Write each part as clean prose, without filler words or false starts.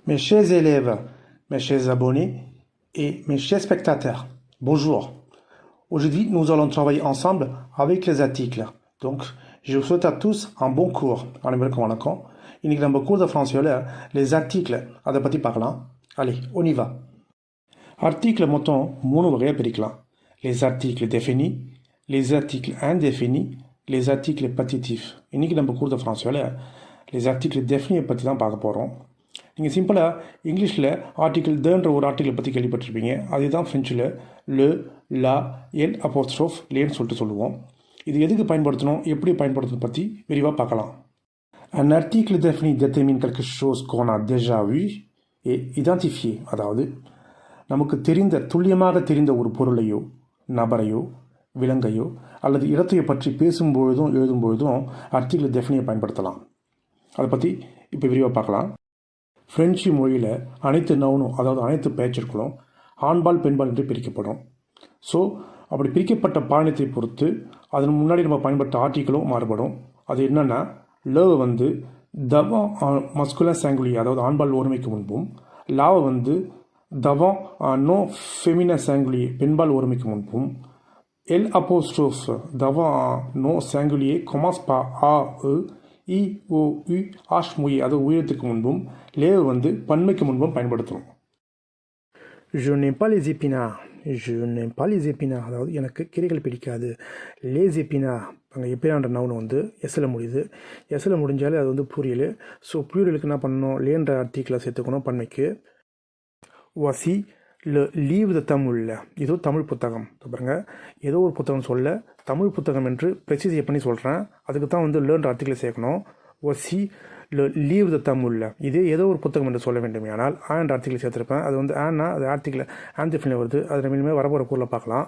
Mes chers élèves, mes chers abonnés et mes chers spectateurs, bonjour. Aujourd'hui, nous allons travailler ensemble avec les articles. Donc, je vous souhaite à tous un bon cours. இன்னைக்கு நம்ம cours de français les articles அதை பற்றி பார்க்கலாம். Allez, on y va. Articles மொத்தம் 3 வகையாக பிரிக்கலாம். Les articles définis, les articles indéfinis, les articles partitifs. இன்னைக்கு நம்ம cours de français les articles définis பற்றி தான் பார்க்க போகிறோம். நீங்கள் சிம்பிளாக இங்கிலீஷில் ஆர்டிக்கிள் தன்ற ஒரு ஆர்டிக்கிளை பற்றி கேள்விப்பட்டிருப்பீங்க. அதுதான் ஃப்ரெஞ்சில் le, la, el apostrophe, லேன்னு சொல்லிட்டு சொல்லுவோம். இது எதுக்கு பயன்படுத்தணும், எப்படி பயன்படுத்தணும் பற்றி விரிவாக பார்க்கலாம். Un article défini détermine quelque chose qu'on a déjà vu et identifié. அதாவது நமக்கு துல்லியமாக தெரிந்த ஒரு பொருளையோ நபரையோ விலங்கையோ அல்லது இடத்தையோ பற்றி பேசும்பொழுதும் எழுதும்பொழுதும் ஆர்டிக்கிள் டெஃபினியை பயன்படுத்தலாம். அதை பற்றி இப்போ விரிவாக பார்க்கலாம். ஃப்ரெஞ்சு மொழியில் அனைத்து நவுனும், அதாவது அனைத்து பெயர்ச்சொற்களும் ஆண்பால் பெண்பால் என்று பிரிக்கப்படும். ஸோ அப்படி பிரிக்கப்பட்ட பாலினத்தை பொறுத்து அதன் முன்னாடி நம்ம பயன்படுத்த ஆர்டிக்கிளும் மாறுபடும். அது என்னென்னா, லவ் வந்து தவம் மஸ்குலர் சாங்குலி, அதாவது ஆண்பால் ஒருமைக்கு முன்பும், லாவை வந்து தவம் நோ ஃபெமின சாங்குலி, பெண்பால் ஒருமைக்கு முன்பும், எல் அப்போஸ்ட்ரோஃப் தவம் நோ சாங்குலியே கொமாஸ் பா ஆ இ ஓ யு ஆஷ் மொழி, அது உயிரத்துக்கு முன்பும், லேவ் வந்து பன்மைக்கு முன்பும் பயன்படுத்தணும். Je n'aime pas les épinards. Je n'aime pas les épinards. அதாவது எனக்கு கீரைகள் பிடிக்காது. les épinards, அங்கே எப்பினான்ற நவுன் வந்து எஸ்ஸில் முடியுது. எஸ்ஸில் முடிஞ்சாலே அது வந்து ப்ளூரியல். ஸோ ப்ளூரியலுக்கு என்ன பண்ணணும், லேன்ற ஆர்டிக்கிளை சேர்த்துக்கணும் பன்மைக்கு. voici le livre de Tamil. இதோ தமிழ் புத்தகம். பாருங்க, ஏதோ ஒரு புத்தகம் சொல்ல தமிழ் புத்தகம் என்று ப்ரெசிஸ் பண்ணி சொல்கிறேன். அதுக்கு தான் வந்து லேர்ன்ற ஆர்டிக்கிளை சேர்க்கணும். voici le livre de Tamil. இதே ஏதோ ஒரு புத்தகம் என்று சொல்ல வேண்டும். ஆனால் ஆன்ற ஆர்டிக்கிளை சேர்த்துருப்பேன். அது வந்து ஆனா அது ஆர்டிக்கிள் ஆன்டிஃபினில் வருது. அது இனிமேல் வரப்போகிற கூறில் பார்க்கலாம்.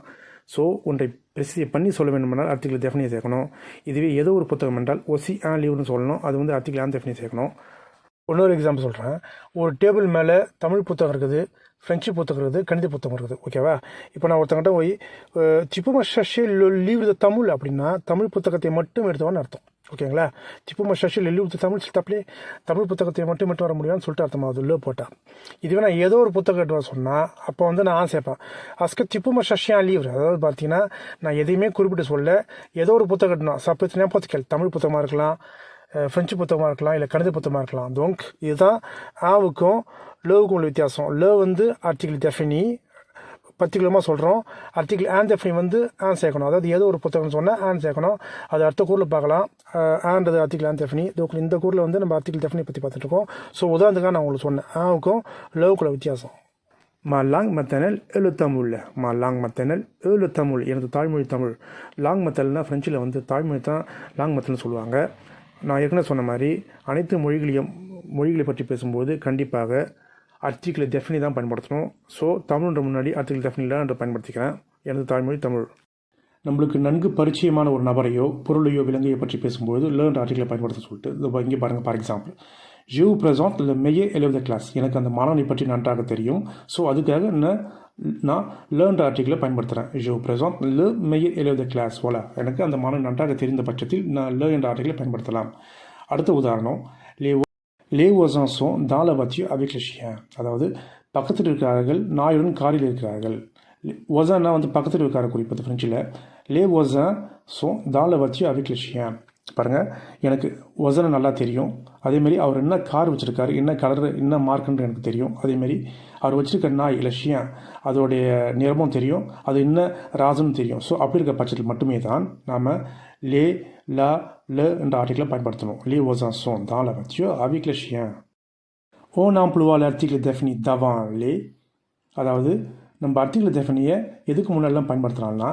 ஸோ ஒன்றை ப்ரெசிஸ் பண்ணி சொல்ல வேண்டுமென்றால் ஆர்டிக்கிள் டெஃபினியை சேர்க்கணும். இதுவே ஏதோ ஒரு புத்தகம் என்றால் voici un livre சொல்லணும். அது வந்து ஆர்டிக்கிள் ஆன்டிஃபினியை சேர்க்கணும். இன்னொரு எக்ஸாம்பிள் சொல்கிறேன். ஒரு டேபிள் மேலே தமிழ் புத்தகம் இருக்குது, ஃப்ரெஞ்சு புத்தகம் இருக்குது, கணித புத்தகம் இருக்குது. ஓகேவா? இப்போ நான் ஒருத்தங்கிட்ட போய் சிப்புமா ஷஷே லீவ் த தமிழ் அப்படின்னா தமிழ் புத்தகத்தை மட்டும் எடுத்தவன்னு அர்த்தம். ஓகேங்களா? சிப்புமா ஷஷே லீவ் த தமிழ் தப்பிலே தமிழ் புத்தகத்தை மட்டும் எடுத்து வர முடியும்னு சொல்லிட்டு அர்த்தமாகுது லோ போட்டால். இதுவே நான் ஏதோ ஒரு புத்தகம் எடுத்து வர சொன்னால் அப்போ வந்து நான் சேர்ப்பேன் அஸ்க சிப்புமா ஷஷியா லீவ். அதாவது பார்த்தீங்கன்னா நான் எதையுமே குறிப்பிட்டு சொல்ல, ஏதோ ஒரு புத்தகம் எடுக்கணும். சப்போஸ் ஞாபகத்துக்கள் தமிழ் புத்தகமாக இருக்கலாம், ஃப்ரெஞ்சு புத்தகமாக இருக்கலாம், இல்லை கணித புத்தகமாக இருக்கலாம். donc இதுதான் ஆவுக்கும் லோவுக்கும் உள்ள வித்தியாசம். லோ வந்து ஆர்டிக்கிள் டெஃபினி பர்டிகுலமாக சொல்கிறோம். ஆர்டிக்கிள் ஆன் டெஃபினி வந்து ஆன் சேர்க்கணும். அதாவது ஏதோ ஒரு புத்தகம் சொன்னால் ஆன் சேர்க்கணும். அது அடுத்த கூறில் பார்க்கலாம். ஆன்றது ஆர்டிக்கிள் ஆன் டெஃபினி. இந்த கூறில் வந்து நம்ம ஆர்டிக்கிள் டெஃபினி பற்றி பார்த்துட்ருக்கோம். ஸோ உதாரணத்துக்காக நான் உங்களுக்கு சொன்னேன் ஆவுக்கும் லோவுக்குள்ள வித்தியாசம். மா லாங் மத்தனல் ஏழு தமிழ். மா லாங் மத்தனல் ஏழு தமிழ், எனது தாய்மொழி தமிழ். லாங் மத்தல்னால் ஃப்ரெஞ்சில் வந்து தாய்மொழி தான் லாங் மத்தல்னு சொல்லுவாங்க. நான் ஏற்கனவே சொன்ன மாதிரி அனைத்து மொழிகளை பற்றி பேசும்போது கண்டிப்பாக ஆர்டிக்கிள் டெஃபினி தான் பயன்படுத்தணும். ஸோ தமிழ்ன்ற முன்னாடி ஆர்டிக்கிள் டெஃபினிலாம் என்று பயன்படுத்திக்கிறேன். எனது தாய்மொழி தமிழ். நம்மளுக்கு நன்கு பரிச்சயமான ஒரு நபரையோ பொருளையோ விலங்கையோ பற்றி பேசும்போது லேர்ன்ற ஆர்டிக்கிளை பயன்படுத்த சொல்லிட்டு இங்கே பாருங்கள். For example, je vous présente le meilleur élève de classe. எனக்கு அந்த மாணவனை பற்றி நன்றாக தெரியும். ஸோ அதுக்காக நான் லேர்ன்ற ஆர்டிக்கிளை பயன்படுத்துகிறேன். je vous présente le meilleur élève de classe. voilà, எனக்கு அந்த மாணவன் நன்றாக தெரிந்த பட்சத்தில் நான் le என்ற ஆர்டிக்கிளை பயன்படுத்தலாம். அடுத்த உதாரணம், les voisins sont dans la voiture avec le chien. அதாவது பக்கத்தில் இருக்கிறார்கள், நாயுடன் காரில் இருக்கிறார்கள். voisin வந்து பக்கத்தில் இருக்கிற குறிப்பது ஃப்ரெஞ்சில். les voisins sont dans la voiture avec le chien. பாருங்கள், எனக்கு வசனை நல்லா தெரியும். அதேமாரி அவர் என்ன கார் வச்சுருக்காரு, என்ன கலர், என்ன மார்க்குன்னு எனக்கு தெரியும். அதேமாரி அவர் வச்சுருக்க நாய் லட்சியம், அதோடைய நிறமும் தெரியும், அது என்ன ராசுன்னு தெரியும். ஸோ அப்படி இருக்க பட்சத்தில் மட்டுமே தான் நாம் லே லா le என்ற ஆர்டிக்கிளை பயன்படுத்தணும். les voisins sont dans la voiture avec le chien. on emploie l'article défini d'avant les. அதாவது நம்ம ஆர்டிக்கிள் டெஃபினியை எதுக்கு முன்னாடிலாம் பயன்படுத்துகிறாங்கன்னா,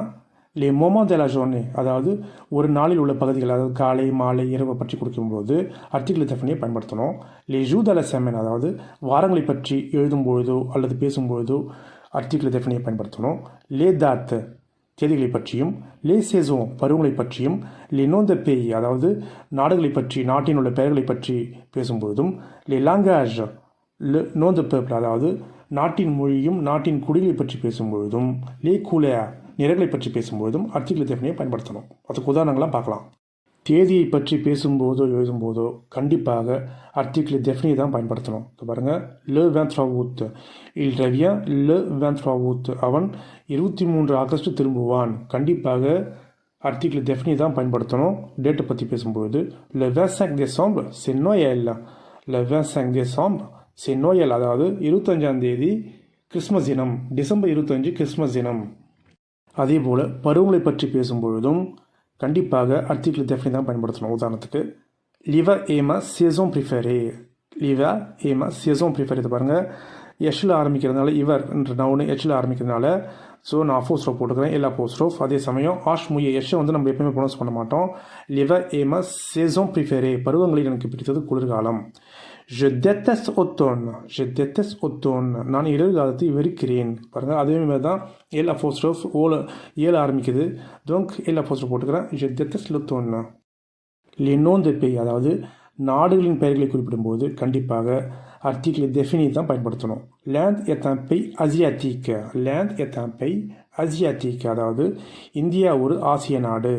les moments de la journée, அதாவது ஒரு நாளில் உள்ள பகுதிகள், அதாவது காலை மாலை இரவு பற்றி கொடுக்கும்போது ஆர்டிக்கிள் டெஃபினியை பயன்படுத்தணும். les jours de la semaine, அதாவது வாரங்களை பற்றி எழுதும்பொழுதோ அல்லது பேசும்பொழுதோ ஆர்டிக்கிள் டெஃபினியை பயன்படுத்தணும். les dates, தேதிகளை பற்றியும், les saisons, பருவங்களை பற்றியும், les noms de pays, அதாவது நாடுகளை பற்றி, நாட்டின் உள்ள பெயர்களை பற்றி பேசும்பொழுதும், les langages, le nom de peuple, அதாவது நாட்டின் மொழியும் நாட்டின் குடிகளை பற்றி பேசும்பொழுதும், les couleurs, நிறங்களை பற்றி பேசும்பொழுதும் ஆர்டிக்கிள் டெஃபினியை பயன்படுத்தணும். அதுக்கு உதாரணங்களாக பார்க்கலாம். தேதியை பற்றி பேசும்போதோ எழுதும்போதோ கண்டிப்பாக article défini தான் பயன்படுத்தணும். பாருங்க, le 23 août il revient le 23 août அவன் 23 ஆகஸ்ட் திரும்புவான். கண்டிப்பாக article défini தான் பயன்படுத்தணும் டேட்டை பற்றி பேசும்போது. le 25 décembre c'est Noël. le 25 décembre c'est Noël, அதாவது 25ஆம் தேதி கிறிஸ்மஸ் தினம், டிசம்பர் 25 கிறிஸ்மஸ் தினம். அதே போல் பருவங்களை பற்றி பேசும்பொழுதும் கண்டிப்பாக article défini தான் பயன்படுத்தணும். உதாரணத்துக்கு l'hiver est ma saison préférée. l'hiver est ma saison préférée. பாருங்கள், எஷ்ல ஆரம்பிக்கிறதுனால இவர் என்ற நவுனு எச்சில் ஆரம்பிக்கிறதுனால ஸோ நான் அப்போஸ்ட்ரோஃப் போட்டுக்கிறேன், எல்லா அப்போஸ்ட்ரோஃப். அதே சமயம் ஆஷ் முய எஷ்ஷை வந்து நம்ம எப்பயுமே ப்ரொனவுன்ஸ் பண்ண மாட்டோம். l'hiver est ma saison préférée. பருவங்களில் எனக்கு பிடித்தது குளிர்காலம். je déteste automne. je déteste automne. நான் இளர்காலத்தை வெறுக்கிறேன். பாருங்கள், அதே மாதிரி தான் எல் அப்போஸ்ட்ரோஃப் ஏழு ஆரம்பிக்குது. donc எல் அப்போஸ்ட்ரோஃப் போட்டுக்கிறேன். je déteste l'automne. les noms de pays, அதாவது நாடுகளின் பெயர்களை குறிப்பிடும்போது கண்டிப்பாக article défini தான் பயன்படுத்தணும். l'Inde est un pays asiatique. l'Inde est un pays asiatique, அதாவது இந்தியா ஒரு ஆசிய நாடு.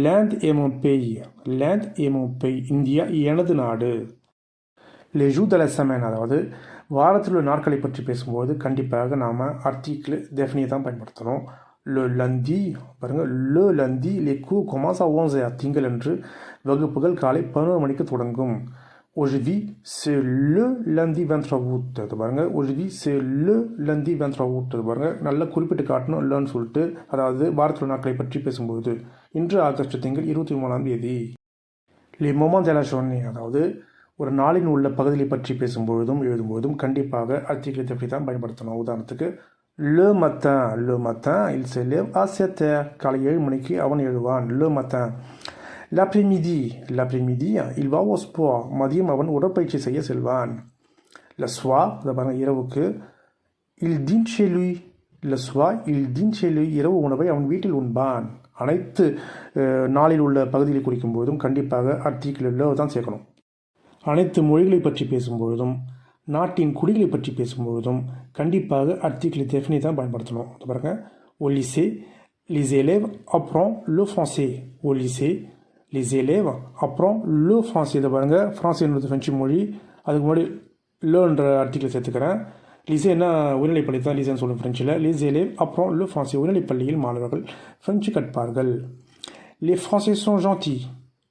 l'Inde est mon pays. l'Inde est mon pays. India எனது நாடு. les jours de la semaine, அதாவது வாரத்தில் உள்ள நாட்களை பற்றி பேசும்போது கண்டிப்பாக நாம் article défini தான் பயன்படுத்தணும். le lundi, பாருங்கள், le lundi les cours commencent à 11h. திங்களன்று வகுப்புகள் காலை 11 மணிக்கு தொடங்கும். aujourd'hui c'est le lundi 23 août. பாருங்கள், aujourd'hui c'est le lundi 23 août. பாருங்கள், நல்லா குறிப்பிட்டு காட்டணும் இல்லைன்னு சொல்லிட்டு. அதாவது வாரத்தில் நாட்களை பற்றி பேசும்போது இன்று ஆகஸ்ட் திங்கள் 23ஆம் தேதி. les moments de la journée, அதாவது ஒரு நாளின் உள்ள பகுதியை பற்றி பேசும்பொழுதும் எழுதும்போதும் கண்டிப்பாக article défini தான் பயன்படுத்தணும். உதாரணத்துக்கு le matin il se lève à 7h. காலை 7 மணிக்கு அவன் எழுவான். le matin. l'après-midi il va au sport. மதியம் அவன் உடற்பயிற்சி செய்ய செல்வான். le soir, பாருங்கள், இரவுக்கு il dîne chez lui. le soir il dîne chez lui. இரவு உணவை அவன் வீட்டில் உண்பான். அனைத்து நாளில் உள்ள பகுதியை குறிக்கும் போதும் கண்டிப்பாக article le தான் சேர்க்கணும். அனைத்து மொழிகளை பற்றி பேசும்பொழுதும் நாட்டின் குடிகளை பற்றி பேசும்பொழுதும் கண்டிப்பாக article défini தான் பயன்படுத்தணும். பாருங்க, au lycée les élèves apprennent le français. au lycée les élèves apprennent le français. இதை பாருங்க, ஃப்ரான்ஸ் என்பது ஃப்ரெஞ்சு மொழி. அதுக்கு முன்னாடி லன்ற article சேர்த்துக்கிறேன். லிசேன்னா உயர்நிலைப்பள்ளி தான் லிசேன்னு சொல்லுவோம் ஃப்ரெஞ்சில். les élèves apprennent le français. உயர்நிலைப்பள்ளியில் மாணவர்கள் French கற்பார்கள். les français sont gentils.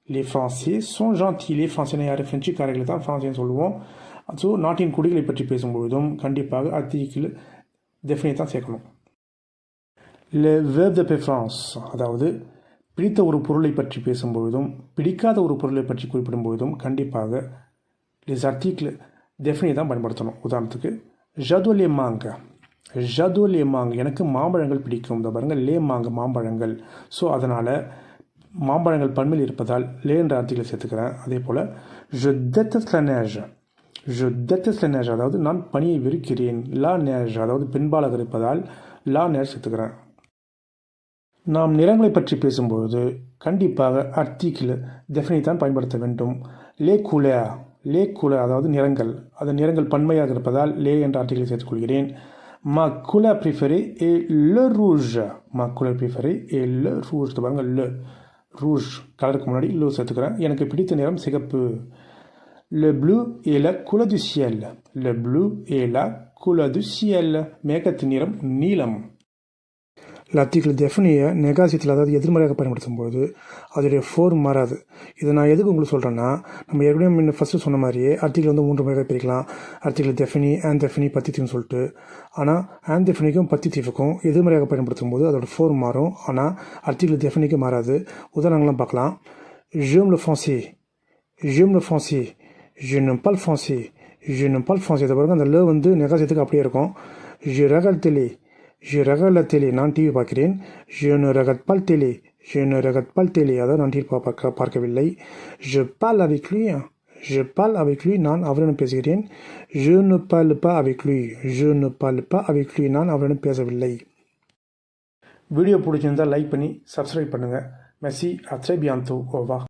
les français sont gentils. les français யார்? ஃப்ரெஞ்சுக்காரர்களை தான் ஃப்ரான்ஸைன்னு சொல்லுவோம். ஸோ நாட்டின் குடிகளை பற்றி பேசும்பொழுதும் கண்டிப்பாக article défini தான் சேர்க்கணும். le verbe de préférence, அதாவது பிடித்த ஒரு பொருளை பற்றி பேசும்பொழுதும் பிடிக்காத ஒரு பொருளை பற்றி குறிப்பிடும்பொழுதும் கண்டிப்பாக les articles défini தான் பயன்படுத்தணும். உதாரணத்துக்கு j'adore les mangues. j'adore les mangues. எனக்கு மாம்பழங்கள் பிடிக்கும். இந்த பாருங்கள், les mangues மாம்பழங்கள். ஸோ அதனால் மாம்பழங்கள் பன்மையில் இருப்பதால் லே என்ற article சேர்த்துக்கிறேன். அதே போல் je déteste la neige. je déteste la neige, அதாவது நான் பனியை வெறுக்கிறேன். la neige, அதாவது பெண்பாலாக இருப்பதால் la neige சேர்த்துக்கிறேன். நாம் நிறங்களை பற்றி பேசும்பொழுது கண்டிப்பாக article défini தான் பயன்படுத்த வேண்டும். les couleurs, அதாவது நிறங்கள். அது நிறங்கள் பன்மையாக இருப்பதால் லே என்ற article சேர்த்துக்கொள்கிறேன். ma couleur préférée est le rouge. ma couleur préférée est le rouge. பாருங்கள், le rouge கலருக்கு முன்னாடி லோ சேர்த்துக்கிறேன். எனக்கு பிடித்த நிறம் சிகப்பு. le bleu est la couleur du ciel. le bleu est la couleur du ciel. மேகத்தின் நிறம் நீலம். l'article définiயை நெகாசியத்தில், அதாவது எதிர்மறையாக பயன்படுத்தும் போது அதோடைய ஃபோர்ம் மாறாது. இதை நான் எதுக்கு உங்களுக்கு சொல்கிறேன்னா, நம்ம ஏற்கனவே முன்ன ஃபஸ்ட்டு சொன்ன மாதிரியே article வந்து 3 வகையாக பிரிக்கலாம். article défini, indéfini, partitif சொல்லிட்டு. ஆனால் indéfiniக்கும் partitifக்கும் எதிர்மறையாக பயன்படுத்தும் போது அதோட ஃபோர்ம் மாறும். ஆனால் article définiக்கு மாறாது. உதாரணங்கள்லாம் பார்க்கலாம். j'aime le français. j'aime le français. je n'aime pas le français. je n'aime pas le français. இதை பாருங்க, அந்த ல வந்து நெகாசியத்துக்கு அப்படியே இருக்கும். je regarde télé. je regarde la télé. நான் டிவி பார்க்கிறேன். je ne regarde pas la télé. je ne regarde pas la télé. அதாவது நான் டிவி பார்க்கவில்லை. je parle avec lui. je parle avec lui. நான் அவரிடம் பேசுகிறேன். je ne parle pas avec lui. je ne parle pas avec lui. நான் அவரிடம் பேசவில்லை. Video பிடிச்சிருந்தால் லைக் பண்ணி சப்ஸ்கிரைப் பண்ணுங்கள். merci, à très bientôt. au revoir.